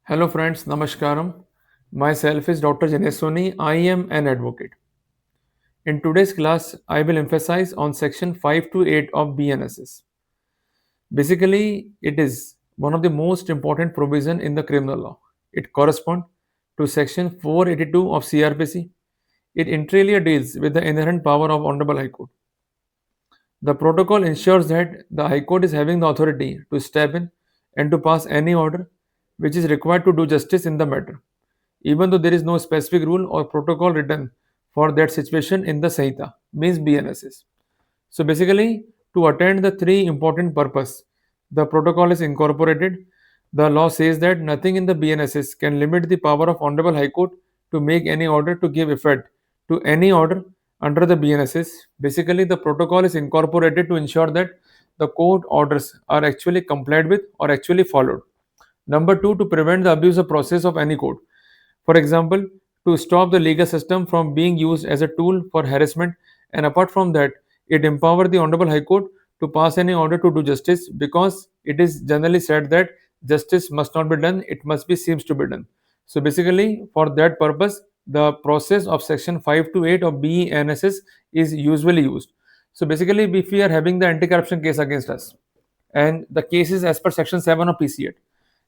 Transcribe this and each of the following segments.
Hello friends, Namaskaram. Myself is Dr. Jinesh Soni. I am an advocate. In today's class, I will emphasize on section 5 to 8 of BNSS. Basically, it is one of the most important provision in the criminal law. It corresponds to section 482 of CrPC. It inter deals with the inherent power of Honorable High Court. The protocol ensures that the High Court is having the authority to step in and to pass any order which is required to do justice in the matter, even though there is no specific rule or protocol written for that situation in the Sanhita, means BNSS. So basically, to attain the three important purpose, the protocol is incorporated. The law says that nothing in the BNSS can limit the power of Honorable High Court to make any order to give effect to any order under the BNSS. Basically, the protocol is incorporated to ensure that the court orders are actually complied with or actually followed. Number two, to prevent the abuse of process of any court. For example, to stop the legal system from being used as a tool for harassment, and apart from that, it empowers the Honorable High Court to pass any order to do justice, because it is generally said that justice must not be done, it must be seems to be done. So basically, for that purpose, the process of section 5 to 8 of BNSS is usually used. So basically, if we are having the anti-corruption case against us, and the case is as per section 7 of PC8,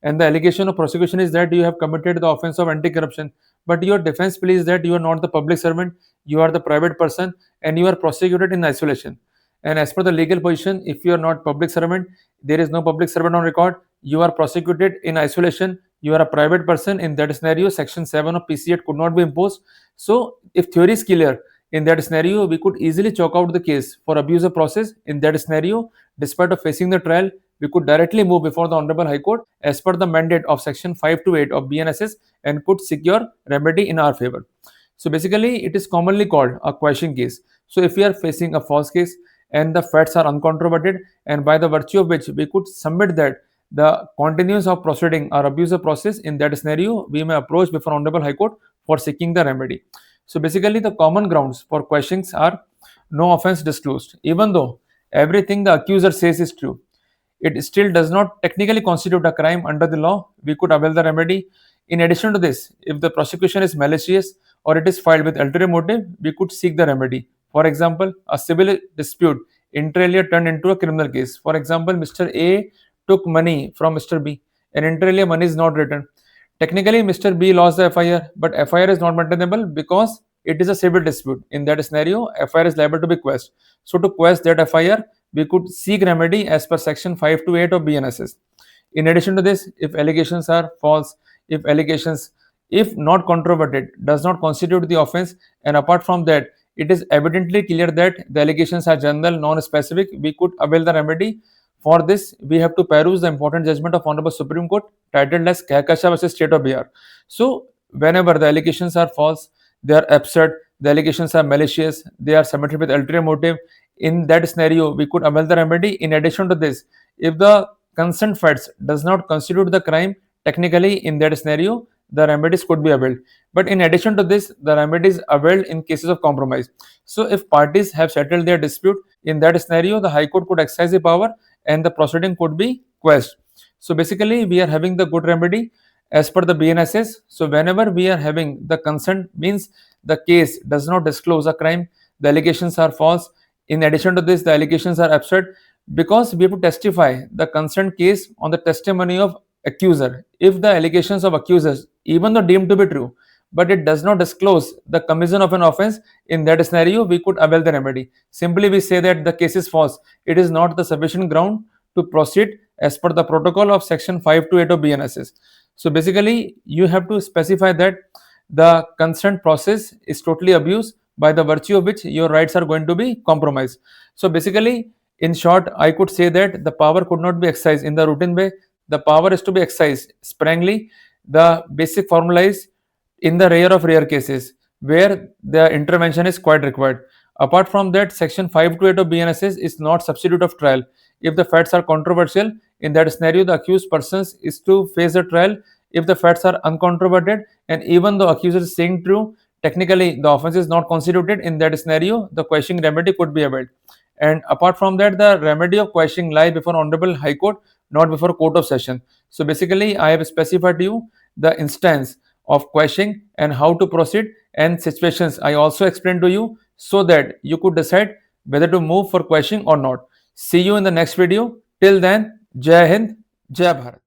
and the allegation of prosecution is that you have committed the offense of anti-corruption, but your defense plea is that you are not the public servant, you are the private person, and you are prosecuted in isolation. And as per the legal position, if you are not public servant, there is no public servant on record, you are prosecuted in isolation, you are a private person. In that scenario, section 7 of PC8 could not be imposed. So if theory is clear, in that scenario we could easily chalk out the case for abuse of process. In that scenario, despite of facing the trial, we could directly move before the Honorable High Court as per the mandate of section 5 to 8 of BNSS and could secure remedy in our favor. So basically, it is commonly called a quashing case. So if we are facing a false case and the facts are uncontroverted, and by the virtue of which we could submit that the continuance of proceeding or abuse of process, in that scenario we may approach before Honorable High Court for seeking the remedy. So basically, the common grounds for questions are no offense disclosed. Even though everything the accuser says is true, it still does not technically constitute a crime under the law. We could avail the remedy. In addition to this, if the prosecution is malicious or it is filed with ulterior motive, we could seek the remedy. For example, a civil dispute inter alia turned into a criminal case. For example, Mr. A took money from Mr. B and inter alia money is not returned. Technically, Mr. B lost the FIR, but FIR is not maintainable because it is a civil dispute. In that scenario, FIR is liable to be quashed. So to quash that FIR, we could seek remedy as per section 5 to 8 of BNSS. In addition to this, if allegations are false, if allegations, if not controverted, does not constitute the offense, and apart from that, it is evidently clear that the allegations are general, non-specific, we could avail the remedy. For this, we have to peruse the important judgment of Honorable Supreme Court titled as Kahkasha versus State of Bihar. So, whenever the allegations are false, they are absurd, the allegations are malicious, they are submitted with ulterior motive, in that scenario, we could avail the remedy. In addition to this, if the consent facts does not constitute the crime, technically in that scenario, the remedies could be availed. But in addition to this, the remedies availed in cases of compromise. So if parties have settled their dispute, in that scenario, the High Court could exercise the power and the proceeding could be quashed. So basically, we are having the good remedy as per the BNSS. So whenever we are having the consent, means the case does not disclose a crime, the allegations are false. In addition to this, the allegations are absurd, because we have to testify the consent case on the testimony of accuser. If the allegations of accusers, even though deemed to be true, but it does not disclose the commission of an offense, in that scenario, we could avail the remedy. Simply we say that the case is false. It is not the sufficient ground to proceed as per the protocol of section 5 to 8 of BNSS. So basically, you have to specify that the consent process is totally abused, by the virtue of which your rights are going to be compromised. So basically, in short, I could say that the power could not be exercised in the routine way. The power is to be exercised sparingly. The basic formula is in the rare of rare cases where the intervention is quite required. Apart from that, section 5 to 8 of BNSS is not substitute of trial. If the facts are controversial, in that scenario, the accused persons is to face the trial. If the facts are uncontroverted, and even though accuser is saying true, technically the offense is not constituted, in that scenario, the quashing remedy could be availed. And apart from that, the remedy of quashing lies before Honorable High Court, not before Court of Session. So basically, I have specified to you the instance of quashing and how to proceed, and situations I also explained to you so that you could decide whether to move for quashing or not. See you in the next video. Till then, Jai Hind, Jai Bharat.